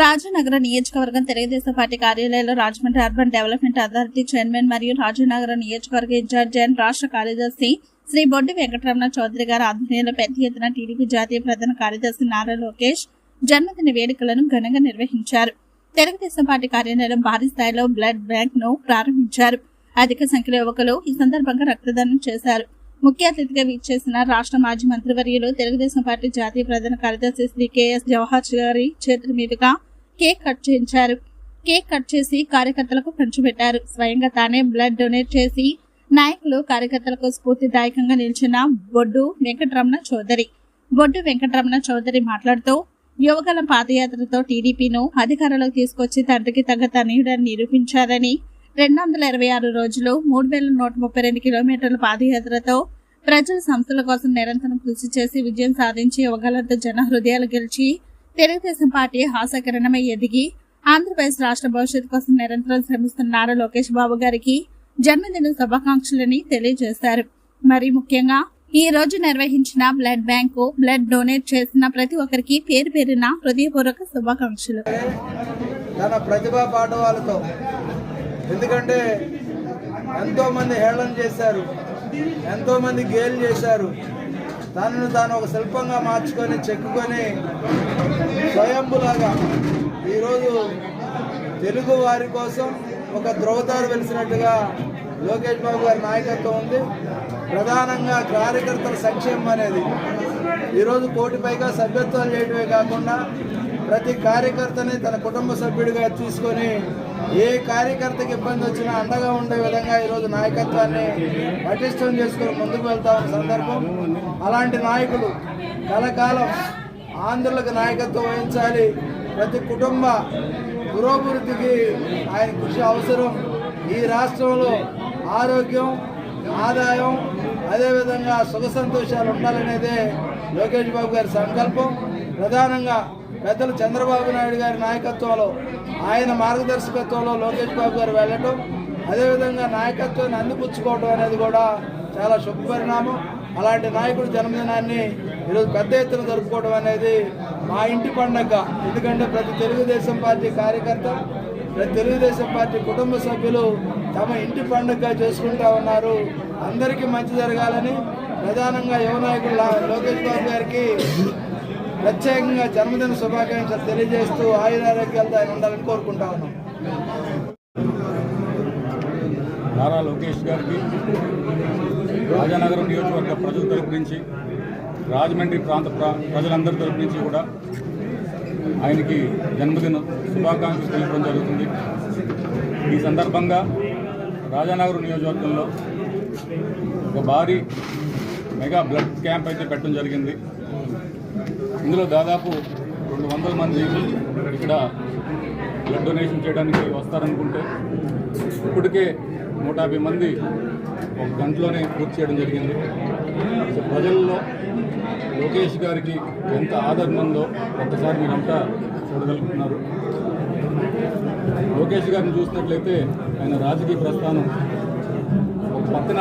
రాజనగర నియోజకవర్గం తెలుగుదేశం పార్టీ కార్యాలయంలో Rajahmundry urban development authority chairman మరియు రాజనగర నియోజకవర్గ ఇన్ఛార్జ్ అండ్ రాష్ట్ర కార్యదర్శి శ్రీ బొడ్డి వెంకటరమణ చౌదరి గారి ఆధ్వర్యంలో పెద్ద ఎత్తున టీడీపీ జాతీయ ప్రధాన కార్యదర్శి నారా లోకేష్ జన్మదిన వేడుకలను ఘనంగా నిర్వహించారు. తెలుగుదేశం పార్టీ కార్యాలయంలో భారీ స్థాయిలో బ్లడ్ బ్యాంక్ ను ప్రారంభించారు. అధిక సంఖ్యలో యువకులు ఈ సందర్భంగా రక్తదానం చేశారు. ముఖ్య అతిథిగా విచ్చేసిన రాష్ట్ర మాజీ మంత్రివర్యులు తెలుగుదేశం పార్టీ జాతీయ ప్రధాన కార్యదర్శి శ్రీ కెఎస్ జవహర్ గారి చేతుల మీదుగా కేక్ కట్ చేయించారు. కేక్ కట్ చేసి కార్యకర్తలకు పంచిపెట్టారు. స్వయంగా తానే బ్లడ్ డొనేట్ చేసి నాయకులు కార్యకర్తలకు స్ఫూర్తిదాయకంగా నిలిచిన బొడ్డు వెంకటరమణ చౌదరి మాట్లాడుతూ యువగలం పాదయాత్రతో టీడీపీను అధికారంలోకి తీసుకొచ్చి తండ్రికి తగ్గ తనయుడని నిరూపించారని 226 రోజులు 3132 కిలోమీటర్ల పాదయాత్రతో ప్రజల సంస్థల కోసం నిరంతరం కృషి చేసి విజయం సాధించి యువగలంతో జన హృదయాలు గెలిచి తెలుగుదేశం పార్టీ హాస్యకరణమై ఎదిగి ఆంధ్రప్రదేశ్ రాష్ట్ర భవిష్యత్తు కోసం నిరంతరం శ్రమిస్తున్న నారా లోకేష్ బాబు గారికి జన్మదిన శుభాకాంక్షలని తెలియజేశారు. మరి ముఖ్యంగా ఈ రోజు నిర్వహించిన బ్లడ్ బ్యాంకు బ్లడ్ డొనేట్ చేసిన ప్రతి ఒక్కరికి పేరు పేరున హృదయపూర్వక శుభాకాంక్షలు. తన ప్రతిభా పాఠవాలతో ఎందుకంటే ఎంతో మంది హేళన చేశారు, ఎంతో మంది గేలు చేశారు. తనను తాను ఒక శిల్పంగా మార్చుకొని చెక్కుకొని స్వయంభులాగా ఈరోజు తెలుగు వారి కోసం ఒక ధ్రువతారు వెలిసినట్టుగా లోకేష్ బాబు గారి నాయకత్వం ఉంది. ప్రధానంగా కార్యకర్తల సంక్షేమం అనేది ఈరోజు 1 కోటి పైగా సభ్యత్వాలు చేయడమే కాకుండా ప్రతి కార్యకర్తని తన కుటుంబ సభ్యుడిగా తీసుకొని ఏ కార్యకర్తకి ఇబ్బంది వచ్చినా అండగా ఉండే విధంగా ఈరోజు నాయకత్వాన్ని పటిష్టం చేసుకొని ముందుకు వెళ్తా ఉన్న సందర్భం. అలాంటి నాయకులు కలకాలం ఆంధ్రులకు నాయకత్వం వహించాలి. ప్రతి కుటుంబ పురోభివృద్ధికి ఆయన కృషి అవసరం. ఈ రాష్ట్రంలో ఆరోగ్యం, ఆదాయం, అదేవిధంగా సుఖ సంతోషాలు ఉండాలనేదే లోకేష్ బాబు గారి సంకల్పం. ప్రధానంగా పెద్దలు చంద్రబాబు నాయుడు గారి నాయకత్వంలో, ఆయన మార్గదర్శకత్వంలో లోకేష్ బాబు గారు వెళ్ళటం, అదేవిధంగా నాయకత్వాన్ని అందిపుచ్చుకోవడం అనేది కూడా చాలా శుభపరిణామం. అలాంటి నాయకుడు జన్మదినాన్ని ఈరోజు పెద్ద ఎత్తున జరుపుకోవడం అనేది మా ఇంటి పండగ. ఎందుకంటే ప్రతి తెలుగుదేశం పార్టీ కార్యకర్త, ప్రతి తెలుగుదేశం పార్టీ కుటుంబ సభ్యులు తమ ఇంటి పండుగగా చేసుకుంటా ఉన్నారు. అందరికీ మంచి జరగాలని ప్రధానంగా యువ నాయకుడు లోకేష్ బాబు గారికి ప్రత్యేకంగా జన్మదిన శుభాకాంక్షలు తెలియజేస్తూ ఆయురారోగ్యాలతో ఆయన ఉండాలని కోరుకుంటా ఉన్నాం. నారా లోకేష్ గారికి రాజనగరం నియోజకవర్గ ప్రజల తరపు నుంచి, రాజమండ్రి ప్రాంత ప్రజలందరి తరపు నుంచి కూడా ఆయనకి జన్మదిన శుభాకాంక్షలు తెలియడం జరుగుతుంది. ఈ సందర్భంగా రాజనగరం నియోజకవర్గంలో ఒక భారీ మెగా బ్లడ్ క్యాంప్ అయితే పెట్టడం జరిగింది. ఇందులో దాదాపు 200 మంది ఇక్కడ బ్లడ్ డొనేషన్ చేయడానికి వస్తారనుకుంటే ఇప్పటికే 150 మంది ఒక గంటలోనే పూర్తి చేయడం జరిగింది. ప్రజల్లో లోకేష్ గారికి ఎంత ఆదరణ ఉందో ఒక్కసారి మీరంతా చూడగలుగుతున్నారు. లోకేష్ గారిని చూసినట్లయితే ఆయన రాజకీయ ప్రస్థానం ఒక పక్కన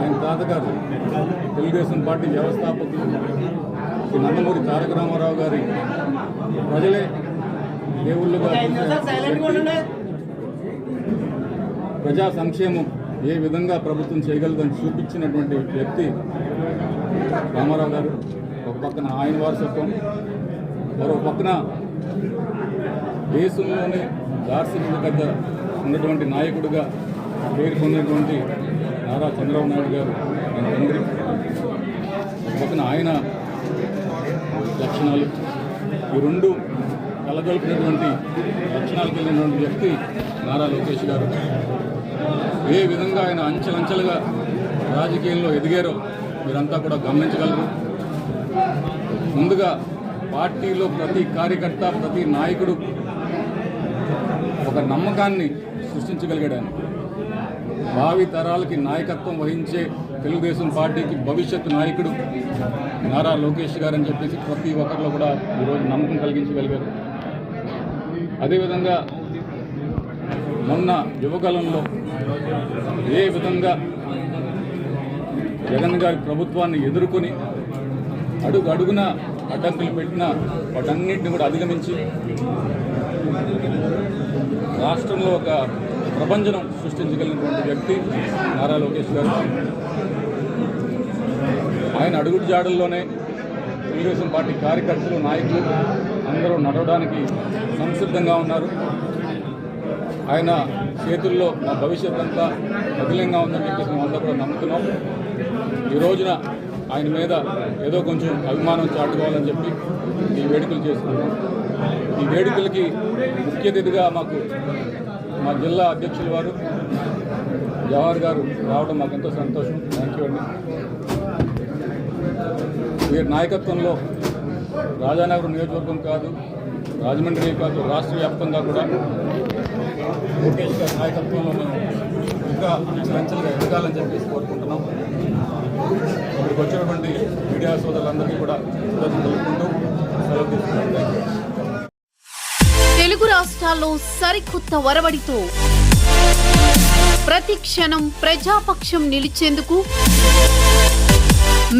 ఆయన తాతగారు తెలుగుదేశం పార్టీ వ్యవస్థాపకులు శ్రీ నందమూరి తారక రామారావు గారి ప్రజలే దేవుళ్ళుగా ప్రజా సంక్షేమం ఏ విధంగా ప్రభుత్వం చేయగలదని చూపించినటువంటి వ్యక్తి రామారావు గారు. ఒక పక్కన ఆయన వారసత్వం, మరో పక్కన దేశంలోనే దార్శనికత ఉన్నటువంటి నాయకుడిగా పేరు పొందినటువంటి నారా చంద్రబాబు నాయుడు గారు ఆయన తండ్రి. ఒక పక్కన ఆయన లక్షణాలు, ఈ రెండు కలగలిపినటువంటి లక్షణాలు కలిగినటువంటి వ్యక్తి నారా లోకేష్ గారు. ఏ విధంగా ఆయన అంచెలంచెలుగా రాజకీయంలో ఎదిగారో మీరంతా కూడా గమనించగలరు. ముందుగా పార్టీలో ప్రతి కార్యకర్త, ప్రతి నాయకుడు ఒక నమ్మకాన్ని సృష్టించగలిగాడు. ఆయన భావి తరాలకి నాయకత్వం వహించే తెలుగుదేశం పార్టీకి భవిష్యత్తు నాయకుడు నారా లోకేష్ గారు అని చెప్పేసి ప్రతి ఒక్కరిలో కూడా ఈరోజు నమ్మకం కలిగించగలిగారు. అదేవిధంగా మొన్న యువకాలంలో ఏ విధంగా జగన్ గారి ప్రభుత్వాన్ని ఎదుర్కొని అడుగున అడ్డంకులు పెట్టినా వాటన్నిటిని కూడా అధిగమించి రాష్ట్రంలో ఒక ప్రపంచం సృష్టించగలిగినటువంటి వ్యక్తి నారా లోకేష్ గారు. ఆయన అడుగుడు జాడల్లోనే తెలుగుదేశం పార్టీ కార్యకర్తలు, నాయకులు అందరూ నడవడానికి సంసిద్ధంగా ఉన్నారు. ఆయన చేతుల్లో మా భవిష్యత్ అంతా బదిలంగా ఉందని చెప్పేసి మేము అందరూ కూడా నమ్ముతున్నాం. ఈ రోజున ఆయన మీద ఏదో కొంచెం అభిమానం చాటుకోవాలని చెప్పి ఈ వేడుకలు చేసుకుంటాం. ఈ వేడుకలకి ముఖ్య అతిథిగా మా జిల్లా అధ్యక్షుల వారు జవహర్ గారు రావడం మాకు ఎంతో సంతోషం. థ్యాంక్ యూ అండి. వీరి నాయకత్వంలో రాజానగరం నియోజకవర్గం కాదు, రాజమండ్రి కాదు, రాష్ట్ర వ్యాప్తంగా కూడా లోకేష్ గారి నాయకత్వంలో మేము ఇంకా అంచెలంచెలుగా ఎదగాలని చెప్పేసి కోరుకుంటున్నాం. ఇక్కడికి వచ్చినటువంటి మీడియా సోదరులందరికీ కూడా తెలుపుకుంటూ సెలవు తీసుకుంటున్నాం. తెలుగు రాష్ట్రాల్లో సరికొత్త ఒరవడితో ప్రతి క్షణం ప్రజాపక్షం నిలిచేందుకు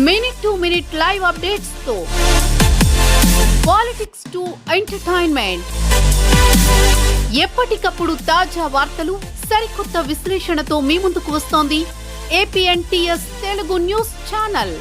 minute to minute live updates తో పాలిటిక్స్ టు ఎంటర్టైన్మెంట్, ఎప్పటికప్పుడు తాజా వార్తలు, సరికొత్త విశ్లేషణతో మీ ముందుకు వస్తోంది APNTS తెలుగు న్యూస్ ఛానల్.